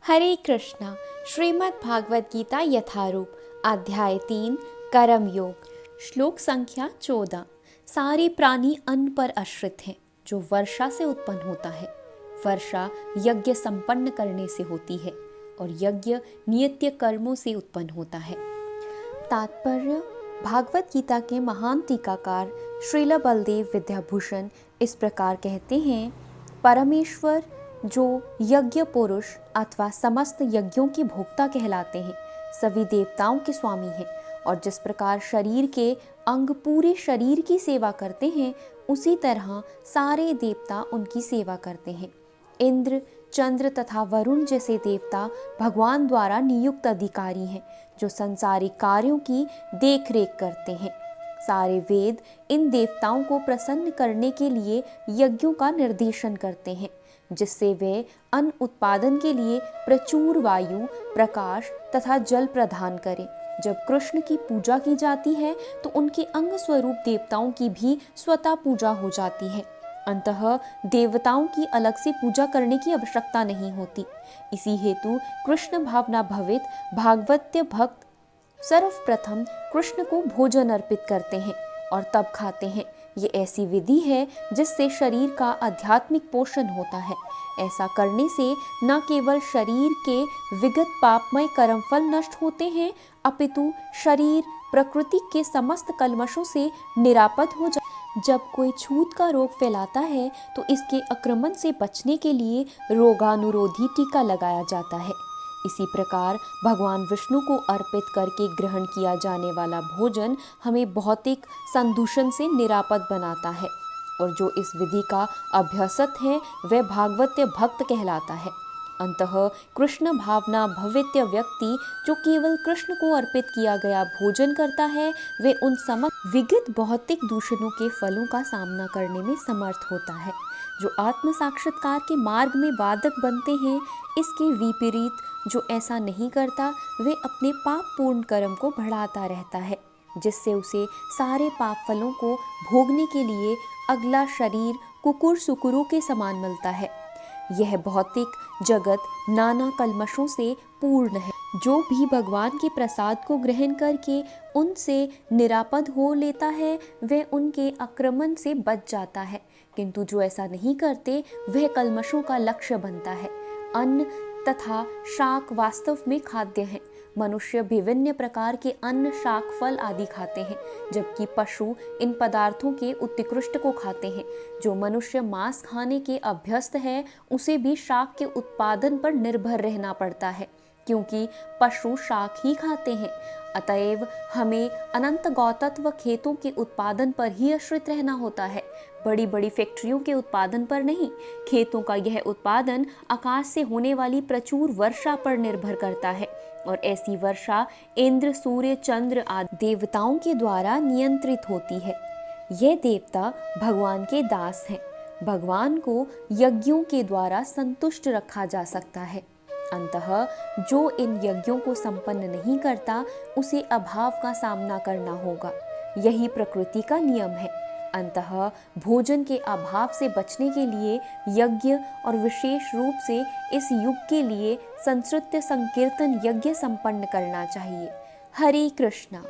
हरे कृष्णा। श्रीमद् भागवत गीता यथारूप अध्याय 3 कर्म योग। श्लोक संख्या 14। सारे प्राणी अन्न पर आश्रित हैं जो वर्षा से उत्पन्न होता है। वर्षा यज्ञ संपन्न करने से होती है और यज्ञ नित्य कर्मों से उत्पन्न होता है। तात्पर्य: भागवत गीता के महान टीकाकार श्रील बलदेव विद्याभूषण इस प्रकार कहते हैं, परमेश्वर जो यज्ञ पुरुष अथवा समस्त यज्ञों के भोक्ता कहलाते हैं, सभी देवताओं के स्वामी हैं और जिस प्रकार शरीर के अंग पूरे शरीर की सेवा करते हैं, उसी तरह सारे देवता उनकी सेवा करते हैं। इंद्र, चंद्र तथा वरुण जैसे देवता भगवान द्वारा नियुक्त अधिकारी हैं जो संसारिक कार्यों की देखरेख करते हैं। सारे वेद इन देवताओं को प्रसन्न करने के लिए यज्ञों का निर्देशन करते हैं, जिससे वे अन्न उत्पादन के लिए प्रचुर वायु, प्रकाश तथा जल प्रदान करें। जब कृष्ण की पूजा की जाती है तो उनके अंग स्वरूप देवताओं की भी स्वतः पूजा हो जाती है। अंततः देवताओं की अलग से पूजा करने की आवश्यकता नहीं होती। इसी हेतु कृष्ण भावना भवित भागवत्य भक्त सर्वप्रथम कृष्ण को भोजन अर्पित करते हैं और तब खाते हैं। ये ऐसी विधि है जिससे शरीर का आध्यात्मिक पोषण होता है। ऐसा करने से न केवल शरीर के विगत पापमय कर्मफल नष्ट होते हैं, अपितु शरीर प्रकृति के समस्त कल्मशों से निरापद हो जाता। जब कोई छूत का रोग फैलाता है तो इसके आक्रमण से बचने के लिए रोगानुरोधी टीका लगाया जाता है। इसी प्रकार भगवान विष्णु को अर्पित करके ग्रहण किया जाने वाला भोजन हमें भौतिक संदूषण से निरापद बनाता है और जो इस विधि का अभ्यसत है वह भागवत्य भक्त कहलाता है। अंततः कृष्ण भावना भवित्य व्यक्ति जो केवल कृष्ण को अर्पित किया गया भोजन करता है, वे उन समस्त विगत भौतिक दूषणों के फलों का सामना करने में समर्थ होता है जो आत्म साक्षात्कार के मार्ग में बाधक बनते हैं। इसके विपरीत जो ऐसा नहीं करता, वे अपने पाप पूर्ण कर्म को बढ़ाता रहता है, जिससे उसे सारे पाप फलों को भोगने के लिए अगला शरीर कुकुर सुकुरों के समान मिलता है। यह भौतिक जगत नाना कल्मशों से पूर्ण है। जो भी भगवान के प्रसाद को ग्रहण करके उनसे निरापद हो लेता है, वह उनके आक्रमण से बच जाता है, किंतु जो ऐसा नहीं करते वह कल्मशों का लक्ष्य बनता है। अन्न तथा शाक वास्तव में खाद्य हैं। मनुष्य विभिन्न प्रकार के अन्न, शाक, फल आदि खाते हैं, जबकि पशु इन पदार्थों के उत्कृष्ट को खाते हैं। जो मनुष्य मांस खाने के अभ्यस्त है, उसे भी शाक के उत्पादन पर निर्भर रहना पड़ता है, क्योंकि पशु शाक ही खाते हैं। अतएव हमें अनंत गौतत्व खेतों के उत्पादन पर ही आश्रित रहना होता है, बड़ी बड़ी फैक्ट्रियों के उत्पादन पर नहीं। खेतों का यह उत्पादन आकाश से होने वाली प्रचुर वर्षा पर निर्भर करता है और ऐसी वर्षा इंद्र, सूर्य, चंद्र आदि देवताओं के द्वारा नियंत्रित होती है। ये देवता भगवान के दास हैं। भगवान को यज्ञों के द्वारा संतुष्ट रखा जा सकता है। अंततः जो इन यज्ञों को संपन्न नहीं करता, उसे अभाव का सामना करना होगा। यही प्रकृति का नियम है। अंततः भोजन के अभाव से बचने के लिए यज्ञ और विशेष रूप से इस युग के लिए संस्कृत्य संकीर्तन यज्ञ संपन्न करना चाहिए। हरे कृष्णा।